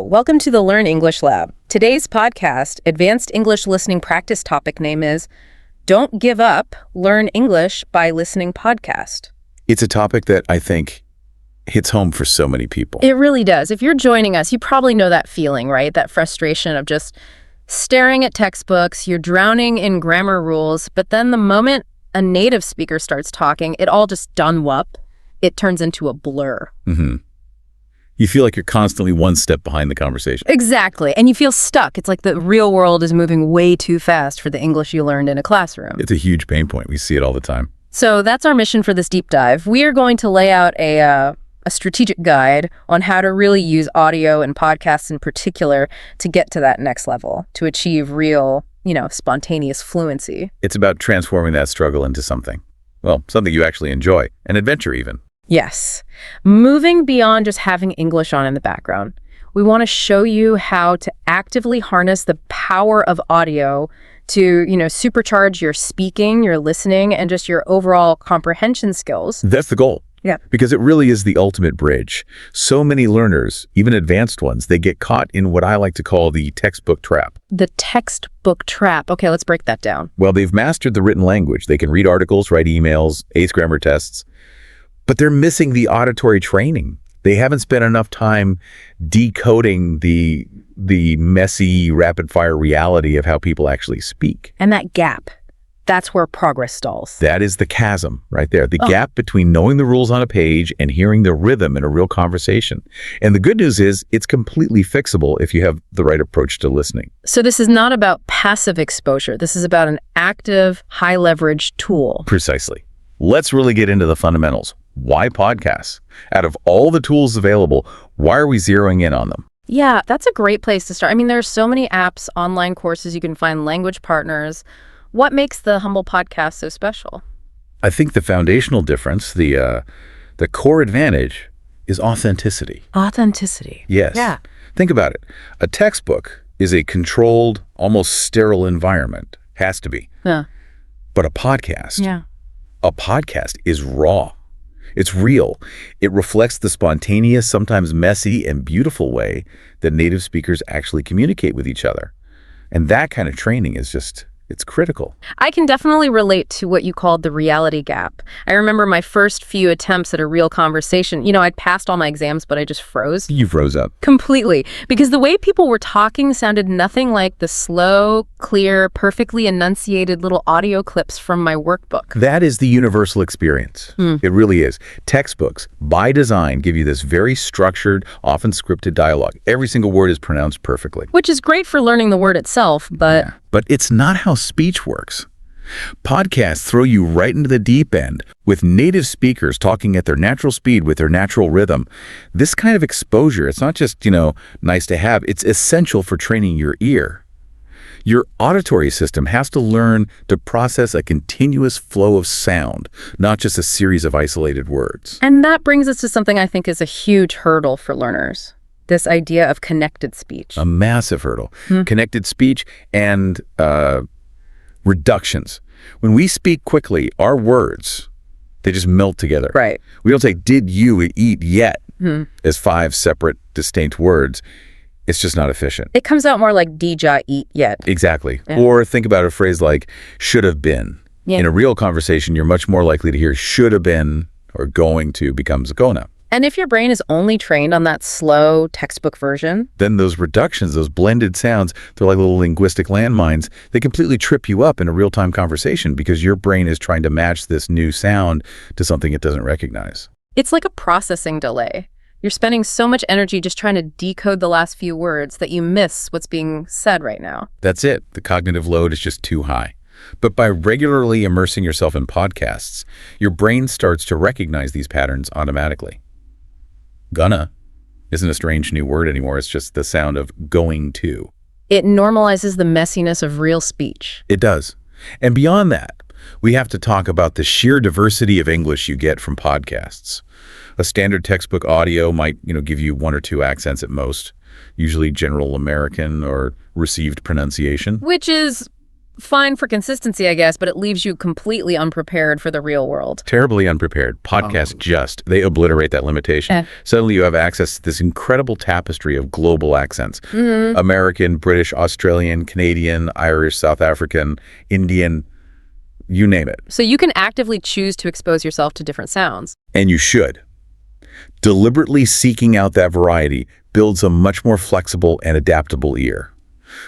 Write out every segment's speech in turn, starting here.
welcome to the Learn English Lab. Today's podcast, Advanced English Listening Practice topic name is Don't Give Up, Learn English by Listening Podcast. It's a topic that I think hits home for so many people. It really does. If you're joining us, you probably know that feeling, right? That frustration of just staring at textbooks, you're drowning in grammar rules, but then the moment a native speaker starts talking, it all just done up. It turns into a blur. Mm-hmm. You feel like you're constantly one step behind the conversation. Exactly. And you feel stuck. It's like the real world is moving way too fast for the English you learned in a classroom. It's a huge pain point. We see it all the time. So that's our mission for this deep dive. We are going to lay out a strategic guide on how to really use audio and podcasts in particular to get to that next level, to achieve real, spontaneous fluency. It's about transforming that struggle into something you actually enjoy, an adventure even. Yes. Moving beyond just having English on in the background, we want to show you how to actively harness the power of audio to, supercharge your speaking, your listening, and just your overall comprehension skills. That's the goal. Yeah. Because it really is the ultimate bridge. So many learners, even advanced ones, they get caught in what I like to call the textbook trap. The textbook trap. Okay, let's break that down. Well, they've mastered the written language. They can read articles, write emails, ace grammar tests, but they're missing the auditory training. They haven't spent enough time decoding the messy, rapid-fire reality of how people actually speak. And that gap, that's where progress stalls. That is the chasm right there, the gap between knowing the rules on a page and hearing the rhythm in a real conversation. And the good news is it's completely fixable if you have the right approach to listening. So this is not about passive exposure. This is about an active, high-leverage tool. Precisely. Let's really get into the fundamentals. Why podcasts? Out of all the tools available, why are we zeroing in on them? Yeah, that's a great place to start. I mean, there's so many apps, online courses, you can find language partners. What makes the Humble podcast so special? I think the foundational difference, the core advantage, is authenticity. Authenticity. Yes. Yeah. Think about it. A textbook is a controlled, almost sterile environment. Has to be. Yeah. But a podcast is raw. It's real. It reflects the spontaneous, sometimes messy and beautiful way that native speakers actually communicate with each other. And that kind of training is it's critical. I can definitely relate to what you called the reality gap. I remember my first few attempts at a real conversation. I'd passed all my exams, but I just froze. You froze up. Completely. Because the way people were talking sounded nothing like the slow, clear, perfectly enunciated little audio clips from my workbook. That is the universal experience. It really is. Textbooks, by design, give you this very structured, often scripted dialogue. Every single word is pronounced perfectly. Which is great for learning the word itself, but... Yeah. But it's not how speech works. Podcasts throw you right into the deep end with native speakers talking at their natural speed with their natural rhythm. This kind of exposure, it's not just, nice to have, it's essential for training your ear. Your auditory system has to learn to process a continuous flow of sound, not just a series of isolated words. And that brings us to something I think is a huge hurdle for learners. This idea of connected speech. A massive hurdle. Connected speech and reductions. When we speak quickly, our words, they just melt together. Right. We don't say, did you eat yet, as 5 separate, distinct words. It's just not efficient. It comes out more like did ya eat yet. Exactly. Yeah. Or think about a phrase like should have been. Yeah. In a real conversation, you're much more likely to hear should have been or going to becomes gonna. And if your brain is only trained on that slow textbook version, then those reductions, those blended sounds, they're like little linguistic landmines. They completely trip you up in a real-time conversation because your brain is trying to match this new sound to something it doesn't recognize. It's like a processing delay. You're spending so much energy just trying to decode the last few words that you miss what's being said right now. That's it. The cognitive load is just too high. But by regularly immersing yourself in podcasts, your brain starts to recognize these patterns automatically. Gonna isn't a strange new word anymore. It's just the sound of going to. It normalizes the messiness of real speech. It does. And beyond that, we have to talk about the sheer diversity of English you get from podcasts. A standard textbook audio might, give you 1 or 2 accents at most, usually general American or received pronunciation. Which is fine for consistency, I guess, but it leaves you completely unprepared for the real world. Terribly unprepared. Podcasts they obliterate that limitation. Suddenly you have access to this incredible tapestry of global accents. American, British, Australian, Canadian, Irish, South African, Indian, you name it. So you can actively choose to expose yourself to different sounds. And you should. Deliberately seeking out that variety builds a much more flexible and adaptable ear,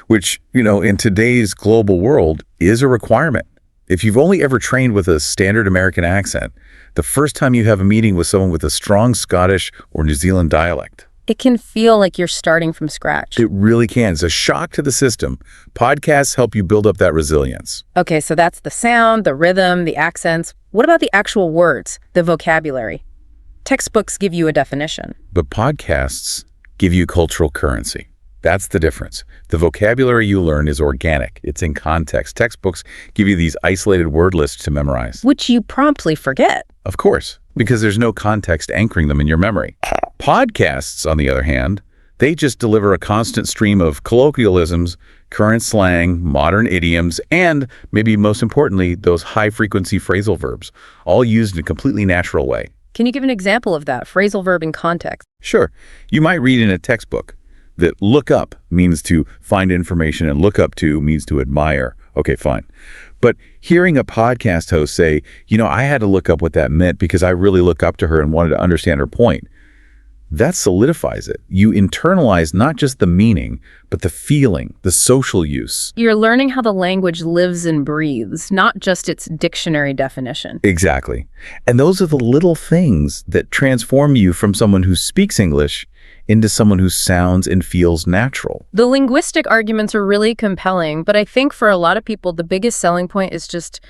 which, in today's global world is a requirement. If you've only ever trained with a standard American accent, the first time you have a meeting with someone with a strong Scottish or New Zealand dialect, it can feel like you're starting from scratch. It really can. It's a shock to the system. Podcasts help you build up that resilience. Okay, so that's the sound, the rhythm, the accents. What about the actual words, the vocabulary? Textbooks give you a definition. But podcasts give you cultural currency. That's the difference. The vocabulary you learn is organic. It's in context. Textbooks give you these isolated word lists to memorize. Which you promptly forget. Of course, because there's no context anchoring them in your memory. Podcasts, on the other hand, they just deliver a constant stream of colloquialisms, current slang, modern idioms, and, maybe most importantly, those high-frequency phrasal verbs, all used in a completely natural way. Can you give an example of that, phrasal verb in context? Sure. You might read in a textbook that look up means to find information and look up to means to admire. Okay, fine. But hearing a podcast host say, I had to look up what that meant because I really look up to her and wanted to understand her point, that solidifies it. You internalize not just the meaning, but the feeling, the social use. You're learning how the language lives and breathes, not just its dictionary definition. Exactly. And those are the little things that transform you from someone who speaks English into someone who sounds and feels natural. The linguistic arguments are really compelling, but I think for a lot of people, the biggest selling point is just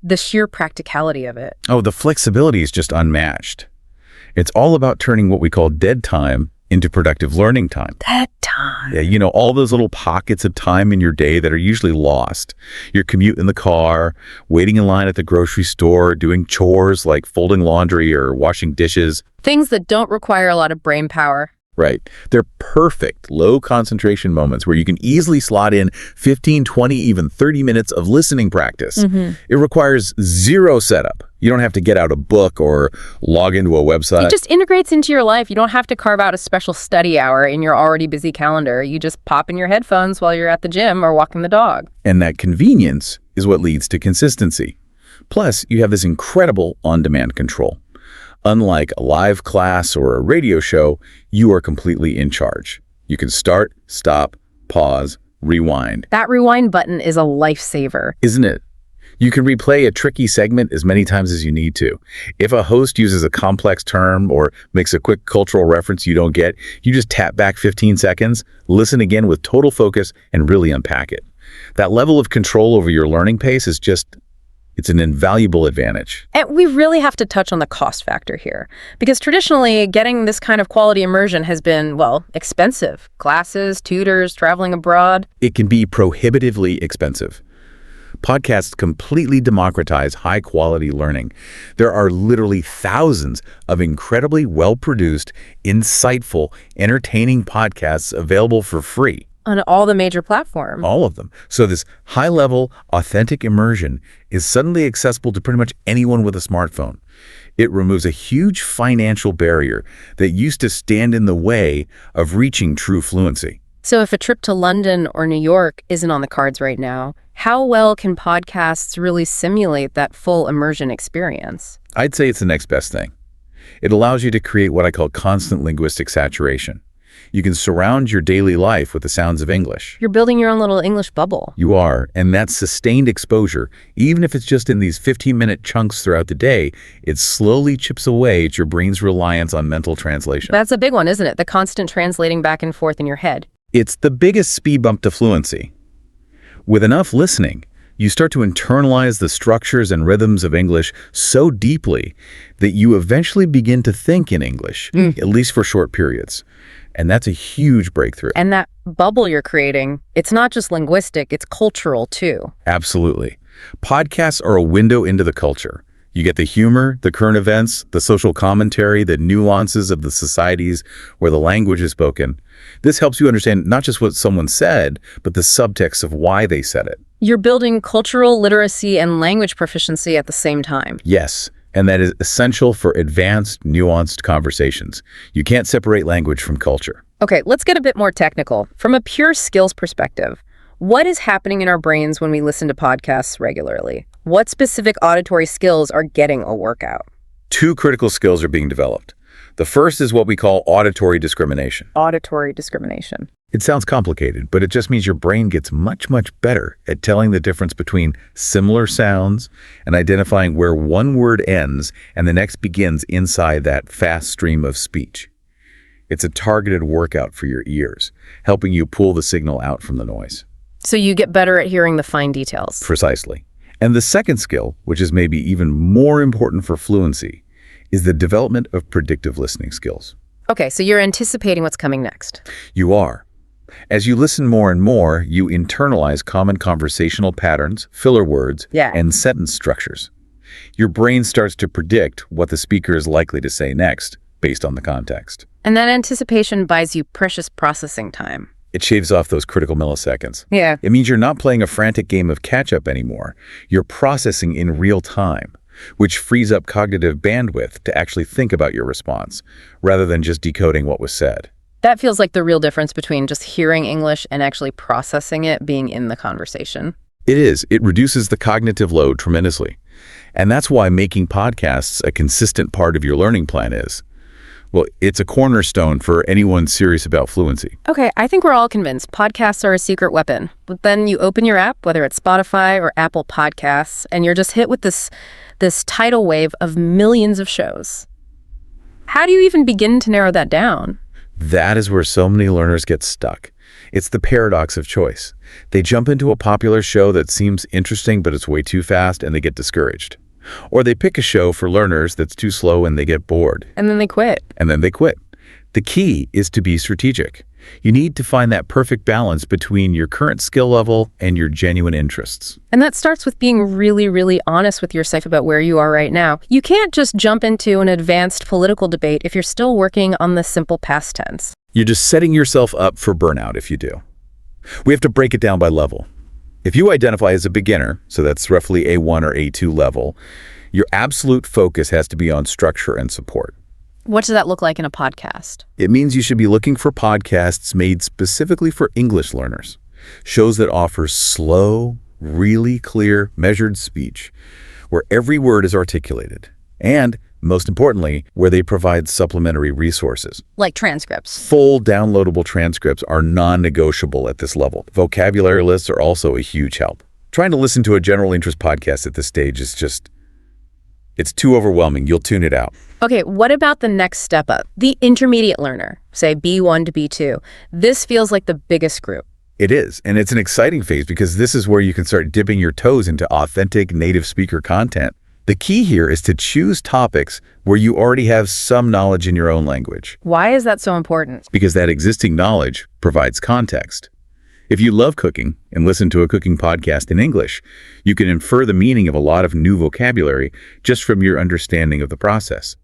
the sheer practicality of it. Oh, the flexibility is just unmatched. It's all about turning what we call dead time into productive learning time. Dead time. Yeah, all those little pockets of time in your day that are usually lost. Your commute in the car, waiting in line at the grocery store, doing chores like folding laundry or washing dishes. Things that don't require a lot of brain power. Right. They're perfect, low concentration moments where you can easily slot in 15, 20, even 30 minutes of listening practice. It requires zero setup. You don't have to get out a book or log into a website. It just integrates into your life. You don't have to carve out a special study hour in your already busy calendar. You just pop in your headphones while you're at the gym or walking the dog. And that convenience is what leads to consistency. Plus, you have this incredible on-demand control. Unlike a live class or a radio show, you are completely in charge. You can start, stop, pause, rewind. That rewind button is a lifesaver. Isn't it? You can replay a tricky segment as many times as you need to. If a host uses a complex term or makes a quick cultural reference you don't get, you just tap back 15 seconds, listen again with total focus, and really unpack it. That level of control over your learning pace is it's an invaluable advantage. And we really have to touch on the cost factor here, because traditionally getting this kind of quality immersion has been, expensive. Classes, tutors, traveling abroad. It can be prohibitively expensive. Podcasts completely democratize high-quality learning. There are literally thousands of incredibly well-produced, insightful, entertaining podcasts available for free. On all the major platforms. All of them. So this high-level, authentic immersion is suddenly accessible to pretty much anyone with a smartphone. It removes a huge financial barrier that used to stand in the way of reaching true fluency. So if a trip to London or New York isn't on the cards right now, how well can podcasts really simulate that full immersion experience? I'd say it's the next best thing. It allows you to create what I call constant linguistic saturation. You can surround your daily life with the sounds of English. You're building your own little English bubble. You are, and that sustained exposure, even if it's just in these 15-minute chunks throughout the day, it slowly chips away at your brain's reliance on mental translation. That's a big one, isn't it? The constant translating back and forth in your head. It's the biggest speed bump to fluency. With enough listening, you start to internalize the structures and rhythms of English so deeply that you eventually begin to think in English, at least for short periods. And that's a huge breakthrough. And that bubble you're creating, it's not just linguistic, it's cultural too. Absolutely. Podcasts are a window into the culture. You get the humor, the current events, the social commentary, the nuances of the societies where the language is spoken. This helps you understand not just what someone said, but the subtext of why they said it. You're building cultural literacy and language proficiency at the same time. Yes, and that is essential for advanced, nuanced conversations. You can't separate language from culture. Okay, let's get a bit more technical. From a pure skills perspective, what is happening in our brains when we listen to podcasts regularly? What specific auditory skills are getting a workout? 2 critical skills are being developed. The first is what we call auditory discrimination. Auditory discrimination. It sounds complicated, but it just means your brain gets much, much better at telling the difference between similar sounds and identifying where one word ends and the next begins inside that fast stream of speech. It's a targeted workout for your ears, helping you pull the signal out from the noise. So you get better at hearing the fine details. Precisely. And the second skill, which is maybe even more important for fluency, is the development of predictive listening skills. Okay, so you're anticipating what's coming next. You are. As you listen more and more, you internalize common conversational patterns, filler words, and sentence structures. Your brain starts to predict what the speaker is likely to say next, based on the context. And that anticipation buys you precious processing time. It shaves off those critical milliseconds. Yeah. It means you're not playing a frantic game of catch-up anymore. You're processing in real time, which frees up cognitive bandwidth to actually think about your response, rather than just decoding what was said. That feels like the real difference between just hearing English and actually processing it being in the conversation. It is. It reduces the cognitive load tremendously. And that's why making podcasts a consistent part of your learning plan is. Well, it's a cornerstone for anyone serious about fluency. Okay, I think we're all convinced podcasts are a secret weapon. But then you open your app, whether it's Spotify or Apple Podcasts, and you're just hit with this tidal wave of millions of shows. How do you even begin to narrow that down? That is where so many learners get stuck. It's the paradox of choice. They jump into a popular show that seems interesting, but it's way too fast, and they get discouraged. Or they pick a show for learners that's too slow and they get bored. And then they quit. The key is to be strategic. You need to find that perfect balance between your current skill level and your genuine interests. And that starts with being really, really honest with yourself about where you are right now. You can't just jump into an advanced political debate if you're still working on the simple past tense. You're just setting yourself up for burnout if you do. We have to break it down by level. If you identify as a beginner, so that's roughly A1 or A2 level, your absolute focus has to be on structure and support. What does that look like in a podcast? It means you should be looking for podcasts made specifically for English learners, shows that offer slow, really clear, measured speech, where every word is articulated, and, most importantly, where they provide supplementary resources. Like transcripts. Full downloadable transcripts are non-negotiable at this level. Vocabulary lists are also a huge help. Trying to listen to a general interest podcast at this stage is it's too overwhelming. You'll tune it out. Okay, what about the next step up? The intermediate learner, say B1 to B2. This feels like the biggest group. It is, and it's an exciting phase because this is where you can start dipping your toes into authentic native speaker content. The key here is to choose topics where you already have some knowledge in your own language. Why is that so important? Because that existing knowledge provides context. If you love cooking and listen to a cooking podcast in English, you can infer the meaning of a lot of new vocabulary just from your understanding of the process.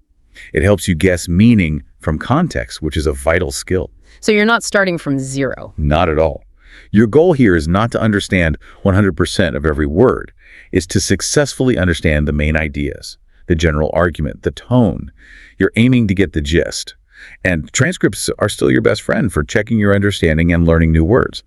It helps you guess meaning from context, which is a vital skill. So you're not starting from zero. Not at all. Your goal here is not to understand 100% of every word. It's to successfully understand the main ideas, the general argument, the tone. You're aiming to get the gist. And transcripts are still your best friend for checking your understanding and learning new words.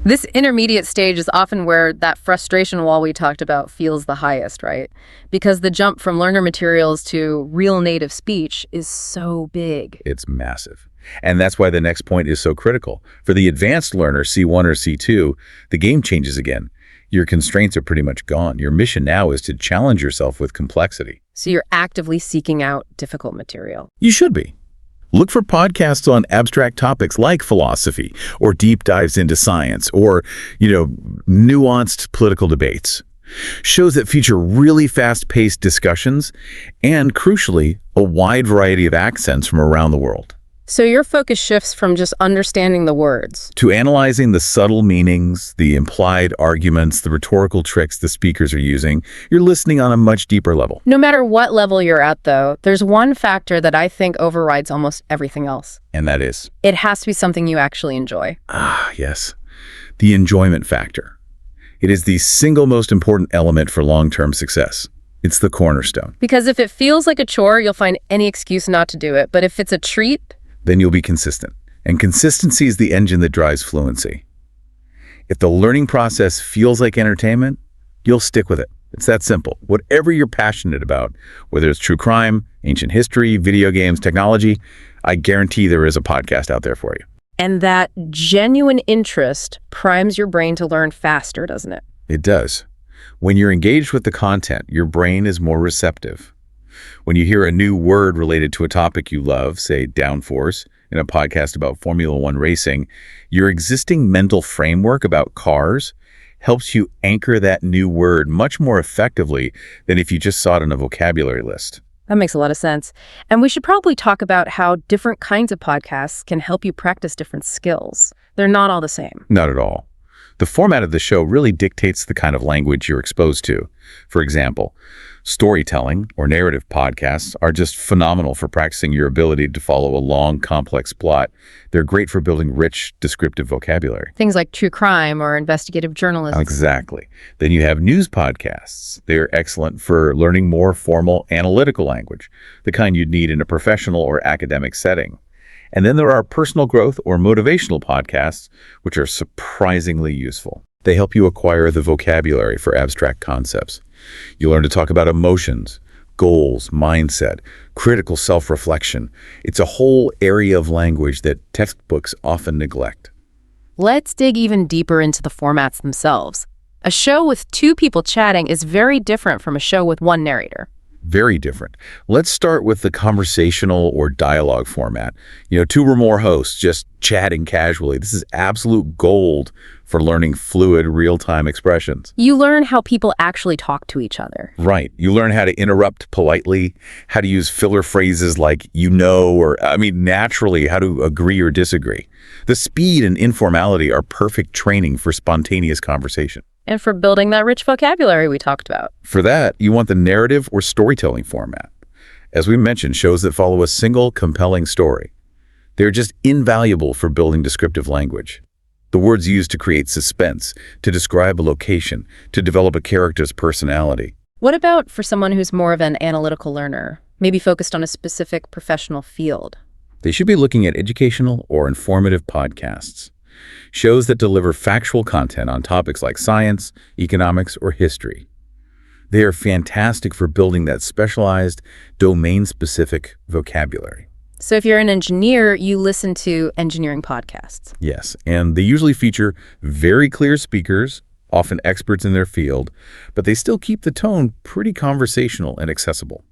This intermediate stage is often where that frustration wall we talked about feels the highest, right? Because the jump from learner materials to real native speech is so big. It's massive. And that's why the next point is so critical. For the advanced learner, C1 or C2, the game changes again. Your constraints are pretty much gone. Your mission now is to challenge yourself with complexity. So you're actively seeking out difficult material. You should be. Look for podcasts on abstract topics like philosophy or deep dives into science or, nuanced political debates. Shows that feature really fast-paced discussions and, crucially, a wide variety of accents from around the world. So your focus shifts from just understanding the words to analyzing the subtle meanings, the implied arguments, the rhetorical tricks the speakers are using. You're listening on a much deeper level. No matter what level you're at, though, there's one factor that I think overrides almost everything else. And that is? It has to be something you actually enjoy. Ah, yes. The enjoyment factor. It is the single most important element for long-term success. It's the cornerstone. Because if it feels like a chore, you'll find any excuse not to do it. But if it's a treat, then you'll be consistent. And consistency is the engine that drives fluency. If the learning process feels like entertainment, you'll stick with it. It's that simple. Whatever you're passionate about, whether it's true crime, ancient history, video games, technology, I guarantee there is a podcast out there for you. And that genuine interest primes your brain to learn faster, doesn't it? It does. When you're engaged with the content, your brain is more receptive. When you hear a new word related to a topic you love, say downforce, in a podcast about Formula One racing, your existing mental framework about cars helps you anchor that new word much more effectively than if you just saw it on a vocabulary list. That makes a lot of sense. And we should probably talk about how different kinds of podcasts can help you practice different skills. They're not all the same. Not at all. The format of the show really dictates the kind of language you're exposed to. For example, storytelling or narrative podcasts are just phenomenal for practicing your ability to follow a long, complex plot. They're great for building rich, descriptive vocabulary. Things like true crime or investigative journalism. Exactly. Then you have news podcasts. They're excellent for learning more formal, analytical language, the kind you'd need in a professional or academic setting. And then there are personal growth or motivational podcasts, which are surprisingly useful. They help you acquire the vocabulary for abstract concepts. You learn to talk about emotions, goals, mindset, critical self-reflection. It's a whole area of language that textbooks often neglect. Let's dig even deeper into the formats themselves. A show with two people chatting is very different from a show with one narrator. Very different. Let's start with the conversational or dialogue format. Two or more hosts just chatting casually. This is absolute gold for learning fluid, real-time expressions. You learn how people actually talk to each other. Right. You learn how to interrupt politely, how to use filler phrases like naturally, how to agree or disagree. The speed and informality are perfect training for spontaneous conversation. And for building that rich vocabulary we talked about. For that, you want the narrative or storytelling format. As we mentioned, shows that follow a single, compelling story. They're just invaluable for building descriptive language. The words used to create suspense, to describe a location, to develop a character's personality. What about for someone who's more of an analytical learner, maybe focused on a specific professional field? They should be looking at educational or informative podcasts. Shows that deliver factual content on topics like science, economics, or history. They are fantastic for building that specialized, domain-specific vocabulary. So if you're an engineer, you listen to engineering podcasts. Yes, and they usually feature very clear speakers, often experts in their field, but they still keep the tone pretty conversational and accessible.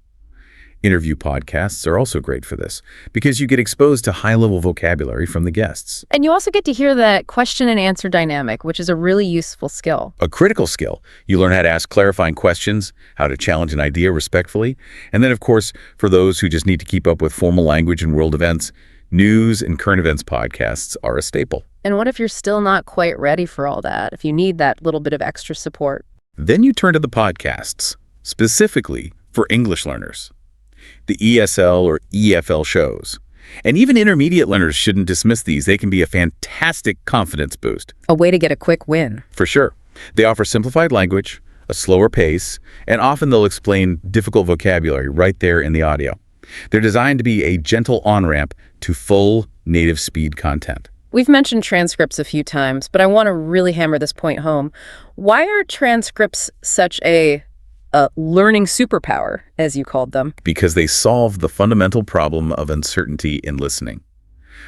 Interview podcasts are also great for this because you get exposed to high-level vocabulary from the guests. And you also get to hear that question and answer dynamic, which is a really useful skill. A critical skill. You learn how to ask clarifying questions, how to challenge an idea respectfully. And then, of course, for those who just need to keep up with formal language and world events, news and current events podcasts are a staple. And what if you're still not quite ready for all that, if you need that little bit of extra support? Then you turn to the podcasts, specifically for English learners. The ESL or EFL shows. And even intermediate learners shouldn't dismiss these. They can be a fantastic confidence boost. A way to get a quick win. For sure. They offer simplified language, a slower pace, and often they'll explain difficult vocabulary right there in the audio. They're designed to be a gentle on-ramp to full native speed content. We've mentioned transcripts a few times, but I want to really hammer this point home. Why are transcripts such a learning superpower, as you called them? Because they solve the fundamental problem of uncertainty in listening.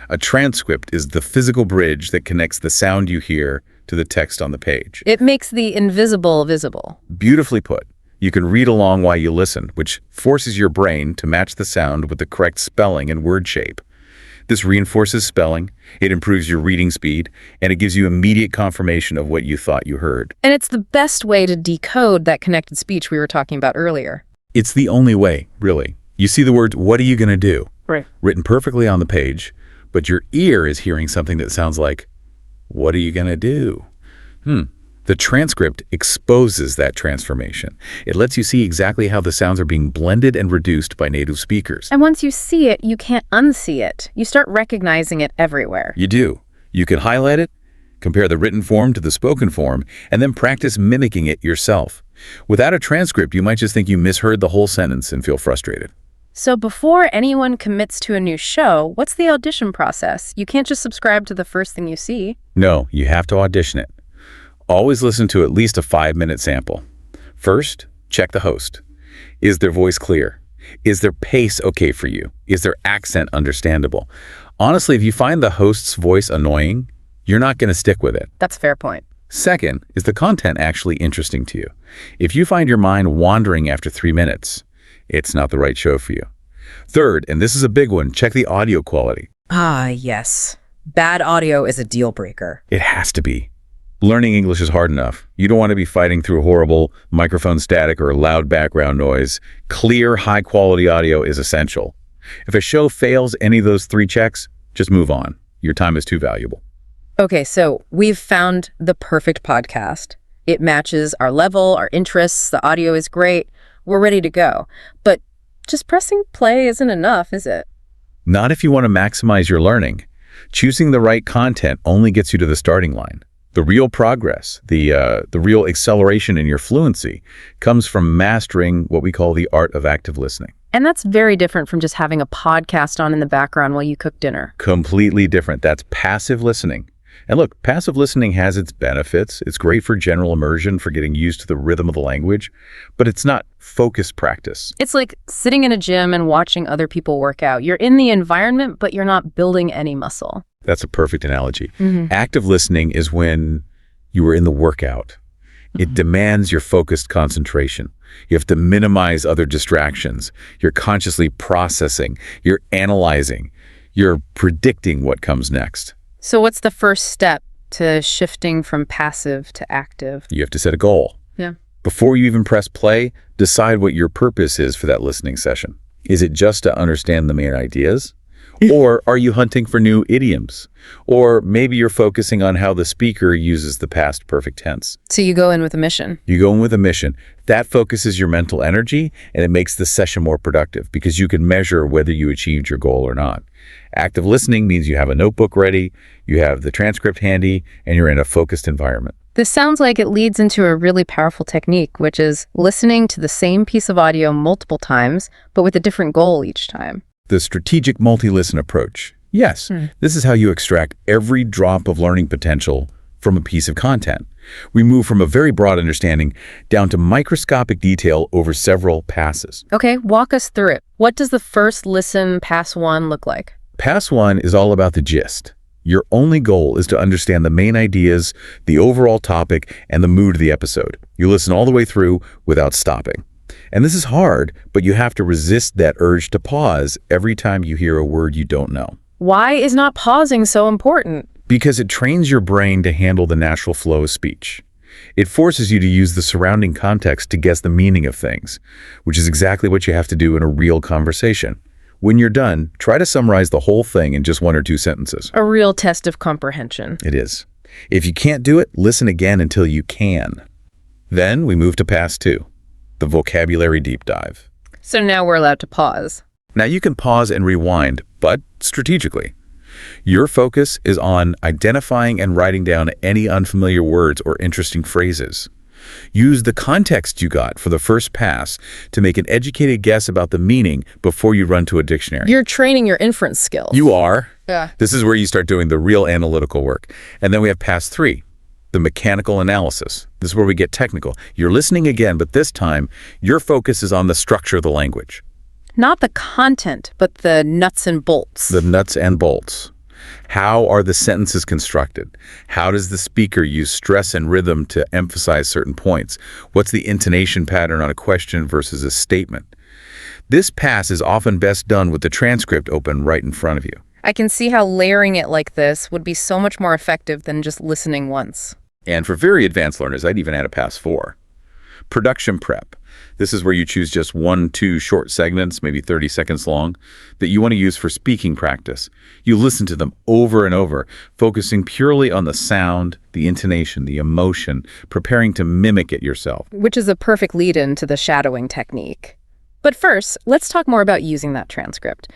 A transcript is the physical bridge that connects the sound you hear to the text on the page. It makes the invisible visible. Beautifully put. You can read along while you listen, which forces your brain to match the sound with the correct spelling and word shape. This reinforces spelling, it improves your reading speed, and it gives you immediate confirmation of what you thought you heard. And it's the best way to decode that connected speech we were talking about earlier. It's the only way, really. You see the words, "What are you going to do?" Right. Written perfectly on the page, but your ear is hearing something that sounds like, what are you going to do? The transcript exposes that transformation. It lets you see exactly how the sounds are being blended and reduced by native speakers. And once you see it, you can't unsee it. You start recognizing it everywhere. You do. You can highlight it, compare the written form to the spoken form, and then practice mimicking it yourself. Without a transcript, you might just think you misheard the whole sentence and feel frustrated. So before anyone commits to a new show, what's the audition process? You can't just subscribe to the first thing you see. No, you have to audition it. Always listen to at least a 5-minute sample. First, check the host. Is their voice clear? Is their pace okay for you? Is their accent understandable? Honestly, if you find the host's voice annoying, you're not going to stick with it. That's a fair point. Second, is the content actually interesting to you? If you find your mind wandering after 3 minutes, it's not the right show for you. Third, and this is a big one, check the audio quality. Ah, yes. Bad audio is a deal breaker. It has to be. Learning English is hard enough. You don't want to be fighting through horrible microphone static or loud background noise. Clear, high-quality audio is essential. If a show fails any of those 3 checks, just move on. Your time is too valuable. Okay, so we've found the perfect podcast. It matches our level, our interests, the audio is great. We're ready to go. But just pressing play isn't enough, is it? Not if you want to maximize your learning. Choosing the right content only gets you to the starting line. The real progress, the real acceleration in your fluency comes from mastering what we call the art of active listening. And that's very different from just having a podcast on in the background while you cook dinner. Completely different. That's passive listening. And look, passive listening has its benefits. It's great for general immersion, for getting used to the rhythm of the language, but it's not focused practice. It's like sitting in a gym and watching other people work out. You're in the environment, but you're not building any muscle. That's a perfect analogy. Active listening is when you are in the workout. It demands your focused concentration. You have to minimize other distractions. You're consciously processing. You're analyzing. You're predicting what comes next. So what's the first step to shifting from passive to active? You have to set a goal. Yeah. Before you even press play, decide what your purpose is for that listening session. Is it just to understand the main ideas? Or are you hunting for new idioms? Or maybe you're focusing on how the speaker uses the past perfect tense. So you go in with a mission. You go in with a mission. That focuses your mental energy, and it makes the session more productive because you can measure whether you achieved your goal or not. Active listening means you have a notebook ready, you have the transcript handy, and you're in a focused environment. This sounds like it leads into a really powerful technique, which is listening to the same piece of audio multiple times, but with a different goal each time. The strategic multi-listen approach. Yes, this is how you extract every drop of learning potential from a piece of content. We move from a very broad understanding down to microscopic detail over several passes. Okay, walk us through it. What does the first listen, pass 1, look like? Pass 1 is all about the gist. Your only goal is to understand the main ideas, the overall topic, and the mood of the episode. You listen all the way through without stopping. And this is hard, but you have to resist that urge to pause every time you hear a word you don't know. Why is not pausing so important? Because it trains your brain to handle the natural flow of speech. It forces you to use the surrounding context to guess the meaning of things, which is exactly what you have to do in a real conversation. When you're done, try to summarize the whole thing in just 1 or 2 sentences. A real test of comprehension. It is. If you can't do it, listen again until you can. Then we move to Pass 2, the vocabulary deep dive. So now we're allowed to pause. Now you can pause and rewind, but strategically. Your focus is on identifying and writing down any unfamiliar words or interesting phrases. Use the context you got for the first pass to make an educated guess about the meaning before you run to a dictionary. You're training your inference skills. You are. Yeah. This is where you start doing the real analytical work. And then we have Pass 3, the mechanical analysis. This is where we get technical. You're listening again, but this time your focus is on the structure of the language. Not the content, but the nuts and bolts. The nuts and bolts. How are the sentences constructed? How does the speaker use stress and rhythm to emphasize certain points? What's the intonation pattern on a question versus a statement? This pass is often best done with the transcript open right in front of you. I can see how layering it like this would be so much more effective than just listening once. And for very advanced learners, I'd even add a Pass 4. Production prep. This is where you choose just 1-2 short segments, maybe 30 seconds long, that you want to use for speaking practice. You listen to them over and over, focusing purely on the sound, the intonation, the emotion, preparing to mimic it yourself. Which is a perfect lead-in to the shadowing technique. But first, let's talk more about using that transcript.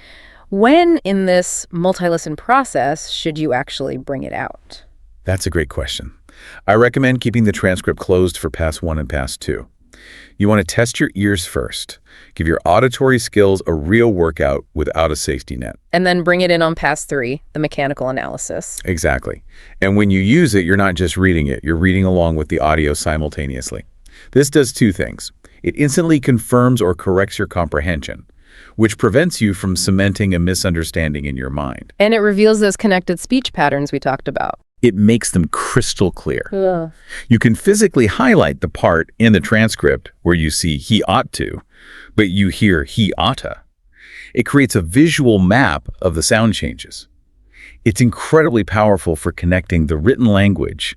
When in this multi-listen process should you actually bring it out? That's a great question. I recommend keeping the transcript closed for Pass 1 and Pass 2. You want to test your ears first. Give your auditory skills a real workout without a safety net. And then bring it in on Pass 3, the mechanical analysis. Exactly. And when you use it, you're not just reading it, you're reading along with the audio simultaneously. This does two things. It instantly confirms or corrects your comprehension, which prevents you from cementing a misunderstanding in your mind. And it reveals those connected speech patterns we talked about. It makes them crystal clear. You can physically highlight the part in the transcript where you see he ought to, but you hear he oughta. It creates a visual map of the sound changes. It's incredibly powerful for connecting the written language,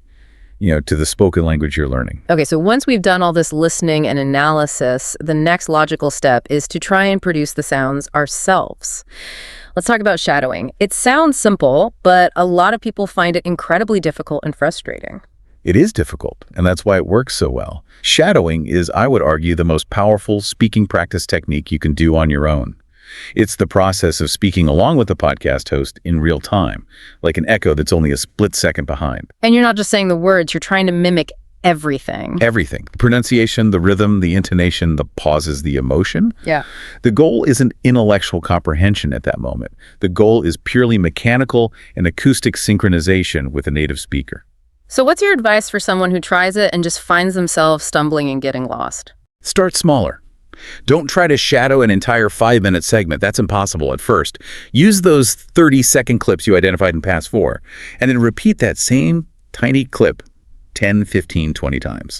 to the spoken language you're learning. Okay, so once we've done all this listening and analysis, the next logical step is to try and produce the sounds ourselves. Let's talk about shadowing. It sounds simple, but a lot of people find it incredibly difficult and frustrating. It is difficult, and that's why it works so well. Shadowing is, I would argue, the most powerful speaking practice technique you can do on your own. It's the process of speaking along with the podcast host in real time, like an echo that's only a split second behind. And you're not just saying the words, you're trying to mimic everything. Everything. The pronunciation, the rhythm, the intonation, the pauses, the emotion. Yeah. The goal isn't intellectual comprehension at that moment. The goal is purely mechanical and acoustic synchronization with a native speaker. So what's your advice for someone who tries it and just finds themselves stumbling and getting lost? Start smaller. Don't try to shadow an entire 5-minute segment. That's impossible at first. Use those 30-second clips you identified in Pass 4, and then repeat that same tiny clip 10, 15, 20 times.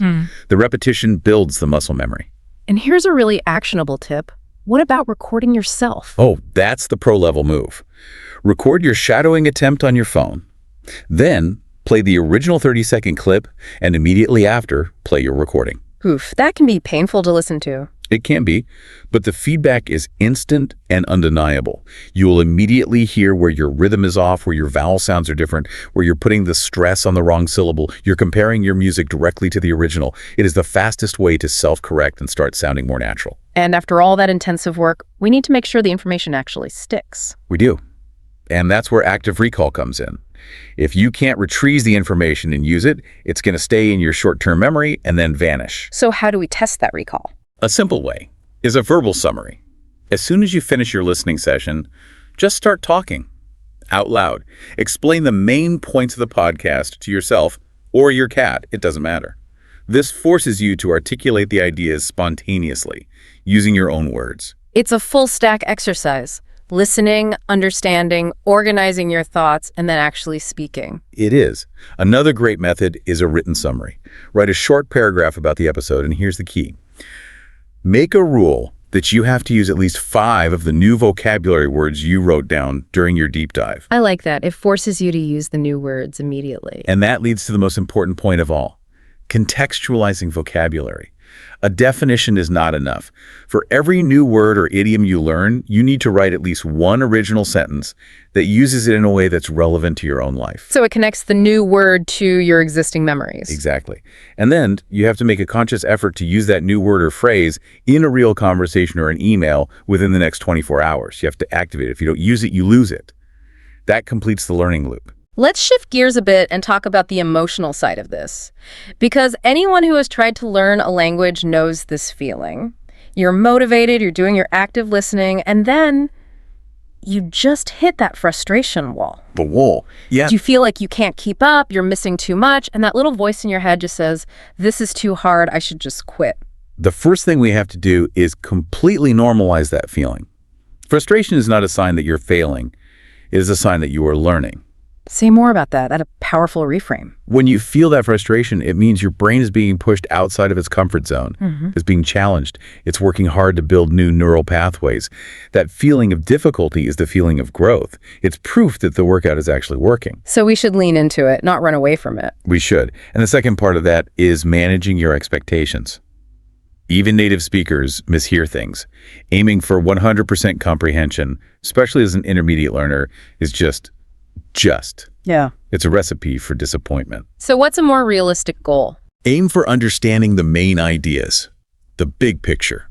The repetition builds the muscle memory. And here's a really actionable tip. What about recording yourself? Oh, that's the pro-level move. Record your shadowing attempt on your phone. Then play the original 30-second clip, and immediately after, play your recording. Oof, that can be painful to listen to. It can be, but the feedback is instant and undeniable. You will immediately hear where your rhythm is off, where your vowel sounds are different, where you're putting the stress on the wrong syllable. You're comparing your music directly to the original. It is the fastest way to self-correct and start sounding more natural. And after all that intensive work, we need to make sure the information actually sticks. We do. And that's where active recall comes in. If you can't retrieve the information and use it, it's going to stay in your short-term memory and then vanish. So how do we test that recall? A simple way is a verbal summary. As soon as you finish your listening session, just start talking out loud. Explain the main points of the podcast to yourself or your cat. It doesn't matter. This forces you to articulate the ideas spontaneously, using your own words. It's a full stack exercise. Listening, understanding, organizing your thoughts, and then actually speaking. It is. Another great method is a written summary. Write a short paragraph about the episode, and here's the key. Make a rule that you have to use at least 5 of the new vocabulary words you wrote down during your deep dive. I like that. It forces you to use the new words immediately. And that leads to the most important point of all, contextualizing vocabulary. A definition is not enough. For every new word or idiom you learn, you need to write at least one original sentence that uses it in a way that's relevant to your own life. So it connects the new word to your existing memories. Exactly. And then you have to make a conscious effort to use that new word or phrase in a real conversation or an email within the next 24 hours. You have to activate it. If you don't use it, you lose it. That completes the learning loop. Let's shift gears a bit and talk about the emotional side of this. Because anyone who has tried to learn a language knows this feeling. You're motivated, you're doing your active listening, and then you just hit that frustration wall. The wall. Yeah. You feel like you can't keep up, you're missing too much, and that little voice in your head just says, this is too hard, I should just quit. The first thing we have to do is completely normalize that feeling. Frustration is not a sign that you're failing. It is a sign that you are learning. Say more about that. That's a powerful reframe. When you feel that frustration, it means your brain is being pushed outside of its comfort zone. It's being challenged. It's working hard to build new neural pathways. That feeling of difficulty is the feeling of growth. It's proof that the workout is actually working. So we should lean into it, not run away from it. We should. And the second part of that is managing your expectations. Even native speakers mishear things. Aiming for 100% comprehension, especially as an intermediate learner, is just. Yeah. It's a recipe for disappointment. So what's a more realistic goal? Aim for understanding the main ideas, the big picture.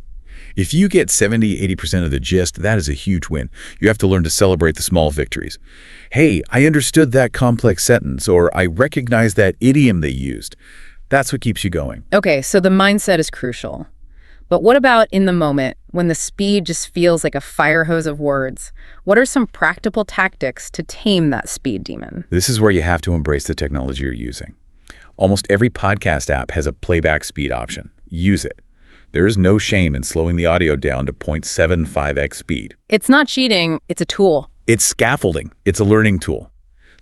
If you get 70–80% of the gist, that is a huge win. You have to learn to celebrate the small victories. Hey, I understood that complex sentence, or I recognize that idiom they used. That's what keeps you going. Okay, so the mindset is crucial. But what about in the moment, when the speed just feels like a fire hose of words? What are some practical tactics to tame that speed demon? This is where you have to embrace the technology you're using. Almost every podcast app has a playback speed option. Use it. There is no shame in slowing the audio down to 0.75x speed. It's not cheating, it's a tool. It's scaffolding. It's a learning tool.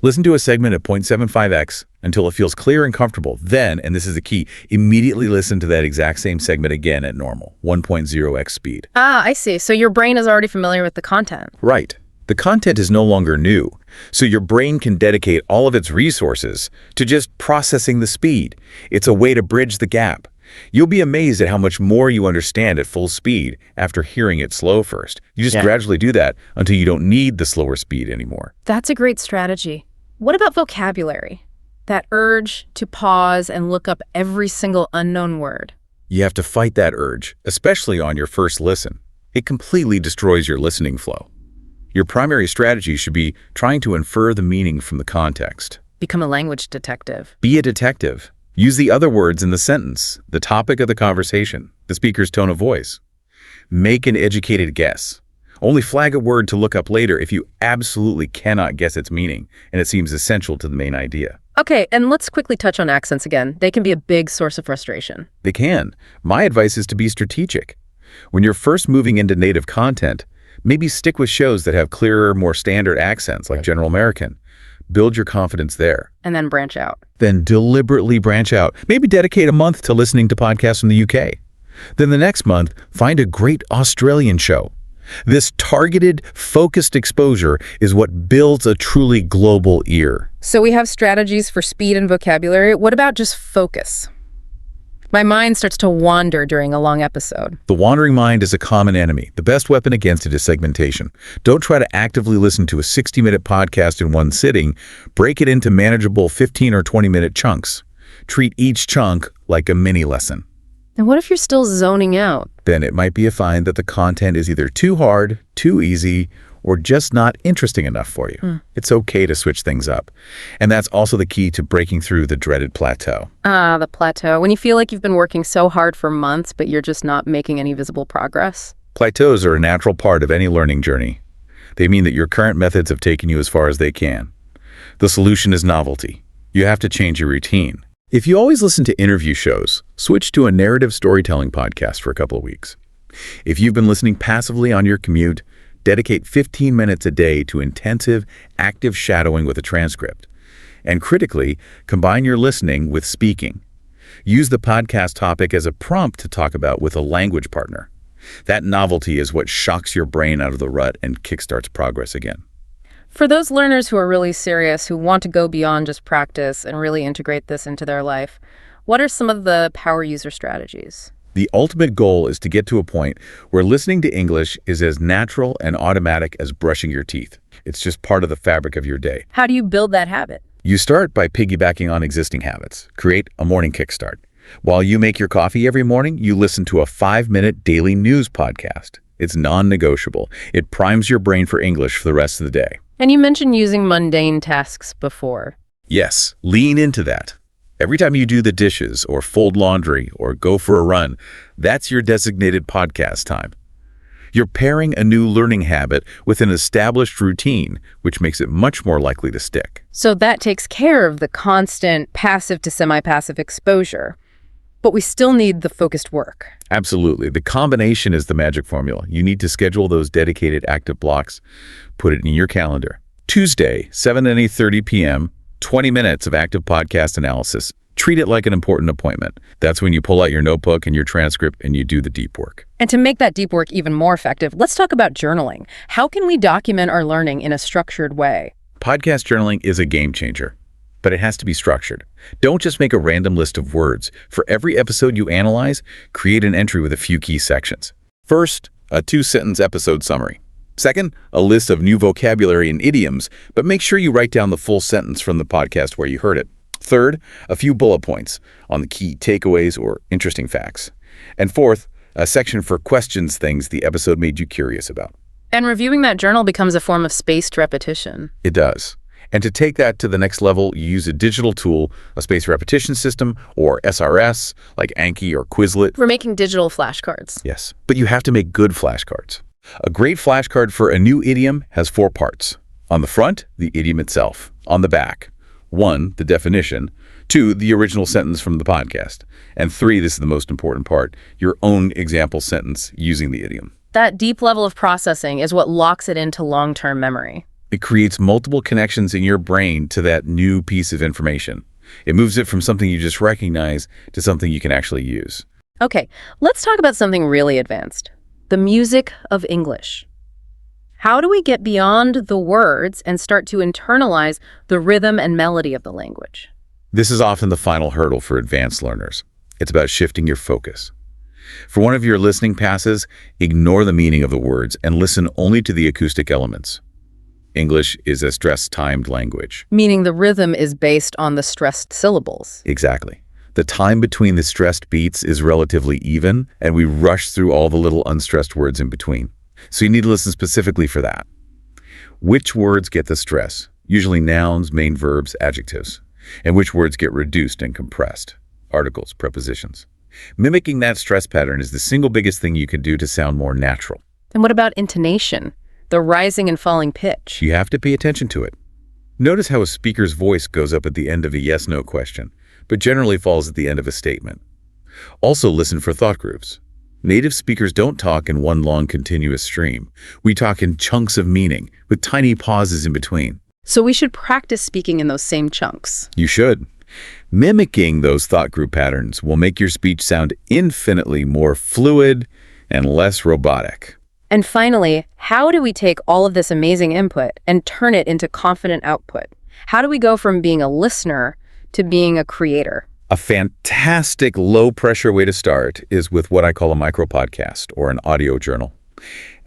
Listen to a segment at 0.75x until it feels clear and comfortable. Then, and this is the key, immediately listen to that exact same segment again at normal, 1.0x speed. Ah, I see. So your brain is already familiar with the content. Right. The content is no longer new, so your brain can dedicate all of its resources to just processing the speed. It's a way to bridge the gap. You'll be amazed at how much more you understand at full speed after hearing it slow first. You just gradually do that until you don't need the slower speed anymore. That's a great strategy. What about vocabulary? That urge to pause and look up every single unknown word. You have to fight that urge, especially on your first listen. It completely destroys your listening flow. Your primary strategy should be trying to infer the meaning from the context. Become a language detective. Be a detective. Use the other words in the sentence, the topic of the conversation, the speaker's tone of voice. Make an educated guess. Only flag a word to look up later if you absolutely cannot guess its meaning, and it seems essential to the main idea. Okay, and let's quickly touch on accents again. They can be a big source of frustration. They can. My advice is to be strategic. When you're first moving into native content, maybe stick with shows that have clearer, more standard accents like General American. Build your confidence there. And then branch out. Then deliberately branch out. Maybe dedicate a month to listening to podcasts from the UK. Then the next month, find a great Australian show. This targeted, focused exposure is what builds a truly global ear. So we have strategies for speed and vocabulary. What about just focus? My mind starts to wander during a long episode. The wandering mind is a common enemy. The best weapon against it is segmentation. Don't try to actively listen to a 60-minute podcast in one sitting. Break it into manageable 15 or 20-minute chunks. Treat each chunk like a mini lesson. And what if you're still zoning out? Then it might be a sign that the content is either too hard, too easy, or just not interesting enough for you. It's okay to switch things up. And that's also the key to breaking through the dreaded plateau. Ah, the plateau. When you feel like you've been working so hard for months, but you're just not making any visible progress. Plateaus are a natural part of any learning journey. They mean that your current methods have taken you as far as they can. The solution is novelty. You have to change your routine. If you always listen to interview shows, switch to a narrative storytelling podcast for a couple of weeks. If you've been listening passively on your commute, dedicate 15 minutes a day to intensive, active shadowing with a transcript. And critically, combine your listening with speaking. Use the podcast topic as a prompt to talk about with a language partner. That novelty is what shocks your brain out of the rut and kickstarts progress again. For those learners who are really serious, who want to go beyond just practice and really integrate this into their life, what are some of the power user strategies? The ultimate goal is to get to a point where listening to English is as natural and automatic as brushing your teeth. It's just part of the fabric of your day. How do you build that habit? You start by piggybacking on existing habits. Create a morning kickstart. While you make your coffee every morning, you listen to a 5-minute daily news podcast. It's non-negotiable. It primes your brain for English for the rest of the day. And you mentioned using mundane tasks before. Yes, lean into that. Every time you do the dishes or fold laundry or go for a run, that's your designated podcast time. You're pairing a new learning habit with an established routine, which makes it much more likely to stick. So that takes care of the constant passive to semi-passive exposure. But we still need the focused work. Absolutely. The combination is the magic formula. You need to schedule those dedicated active blocks. Put it in your calendar. Tuesday, 7 and 8:30 p.m., 20 minutes of active podcast analysis. Treat it like an important appointment. That's when you pull out your notebook and your transcript and you do the deep work. And to make that deep work even more effective, let's talk about journaling. How can we document our learning in a structured way? Podcast journaling is a game changer. but it has to be structured. Don't just make a random list of words. For every episode you analyze, create an entry with a few key sections. First, a 2-sentence episode summary. Second, a list of new vocabulary and idioms, but make sure you write down the full sentence from the podcast where you heard it. Third, a few bullet points on the key takeaways or interesting facts. And fourth, a section for questions, things the episode made you curious about. And reviewing that journal becomes a form of spaced repetition. It does. And to take that to the next level, you use a digital tool, a spaced repetition system, or SRS, like Anki or Quizlet. We're making digital flashcards. Yes, but you have to make good flashcards. A great flashcard for a new idiom has 4 parts. On the front, the idiom itself. On the back, 1, the definition. 2, the original sentence from the podcast. And 3, this is the most important part, your own example sentence using the idiom. That deep level of processing is what locks it into long-term memory. It creates multiple connections in your brain to that new piece of information. It moves it from something you just recognize to something you can actually use. Okay, let's talk about something really advanced. The music of English. How do we get beyond the words and start to internalize the rhythm and melody of the language? This is often the final hurdle for advanced learners. It's about shifting your focus. For one of your listening passes, ignore the meaning of the words and listen only to the acoustic elements. English is a stress-timed language. Meaning the rhythm is based on the stressed syllables. Exactly. The time between the stressed beats is relatively even, and we rush through all the little unstressed words in between. So you need to listen specifically for that. Which words get the stress? Usually nouns, main verbs, adjectives. And which words get reduced and compressed? Articles, prepositions. Mimicking that stress pattern is the single biggest thing you can do to sound more natural. And what about intonation? The rising and falling pitch. You have to pay attention to it. Notice how a speaker's voice goes up at the end of a yes-no question, but generally falls at the end of a statement. Also listen for thought groups. Native speakers don't talk in one long continuous stream. We talk in chunks of meaning, with tiny pauses in between. So we should practice speaking in those same chunks. You should. Mimicking those thought group patterns will make your speech sound infinitely more fluid and less robotic. And finally, how do we take all of this amazing input and turn it into confident output? How do we go from being a listener to being a creator? A fantastic low-pressure way to start is with what I call a micro-podcast or an audio journal.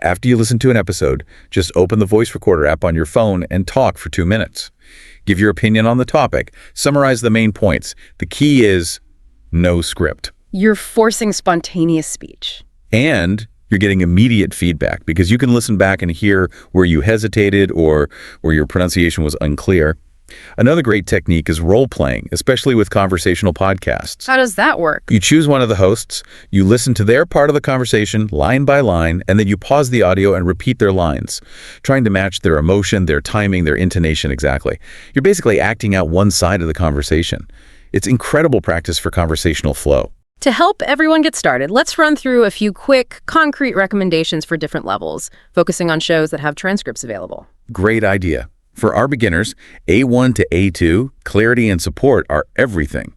After you listen to an episode, just open the voice recorder app on your phone and talk for 2 minutes. Give your opinion on the topic. Summarize the main points. The key is no script. You're forcing spontaneous speech. And you're getting immediate feedback because you can listen back and hear where you hesitated or where your pronunciation was unclear. Another great technique is role-playing, especially with conversational podcasts. How does that work? You choose one of the hosts, you listen to their part of the conversation line by line, and then you pause the audio and repeat their lines, trying to match their emotion, their timing, their intonation exactly. You're basically acting out one side of the conversation. It's incredible practice for conversational flow. To help everyone get started, let's run through a few quick, concrete recommendations for different levels, focusing on shows that have transcripts available. Great idea. For our beginners, A1 to A2, clarity and support are everything.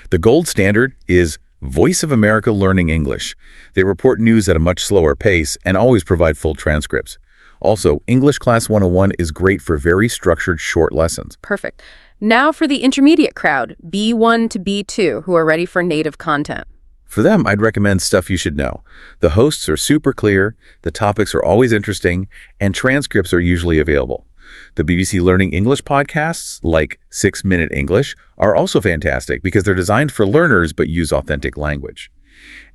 The gold standard is Voice of America Learning English. They report news at a much slower pace and always provide full transcripts. Also, English Class 101 is great for very structured short lessons. Perfect. Now for the intermediate crowd, B1 to B2, who are ready for native content. For them, I'd recommend Stuff You Should Know. The hosts are super clear, the topics are always interesting, and transcripts are usually available. The BBC Learning English podcasts, like 6 Minute English, are also fantastic because they're designed for learners but use authentic language.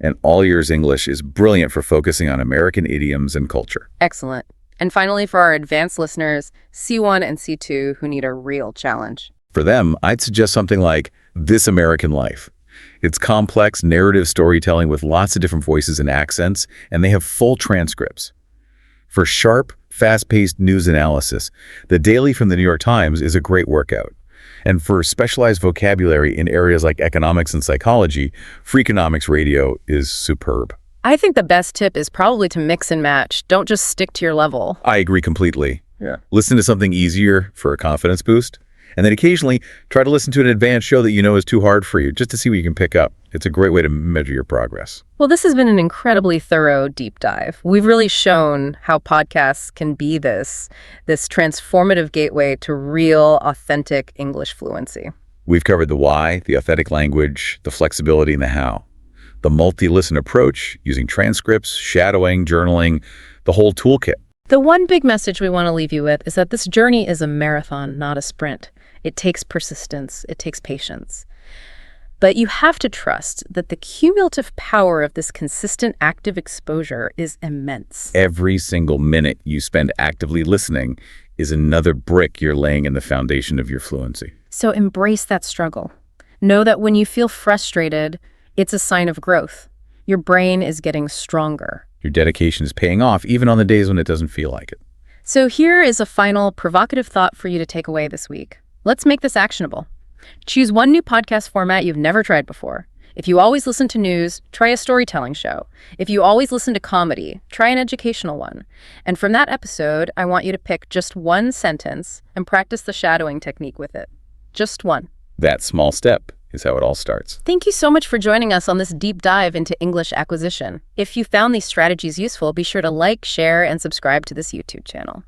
And All Ears English is brilliant for focusing on American idioms and culture. Excellent. And finally, for our advanced listeners, C1 and C2, who need a real challenge. For them, I'd suggest something like This American Life. It's complex narrative storytelling with lots of different voices and accents, and they have full transcripts. For sharp, fast-paced news analysis, The Daily from the New York Times is a great workout. And for specialized vocabulary in areas like economics and psychology, Freakonomics Radio is superb. I think the best tip is probably to mix and match. Don't just stick to your level. I agree completely. Yeah. Listen to something easier for a confidence boost, And then occasionally, try to listen to an advanced show that you know is too hard for you, just to see what you can pick up. It's a great way to measure your progress. Well, this has been an incredibly thorough deep dive. We've really shown how podcasts can be this transformative gateway to real, authentic English fluency. We've covered the why, the authentic language, the flexibility, and the how. The multi-listen approach, using transcripts, shadowing, journaling, the whole toolkit. The one big message we want to leave you with is that this journey is a marathon, not a sprint. It takes persistence. It takes patience. But you have to trust that the cumulative power of this consistent active exposure is immense. Every single minute you spend actively listening is another brick you're laying in the foundation of your fluency. So embrace that struggle. Know that when you feel frustrated, it's a sign of growth. Your brain is getting stronger. Your dedication is paying off, even on the days when it doesn't feel like it. So here is a final provocative thought for you to take away this week. Let's make this actionable. Choose one new podcast format you've never tried before. If you always listen to news, try a storytelling show. If you always listen to comedy, try an educational one. And from that episode, I want you to pick just one sentence and practice the shadowing technique with it. Just one. That small step is how it all starts. Thank you so much for joining us on this deep dive into English acquisition. If you found these strategies useful, be sure to like, share, and subscribe to this YouTube channel.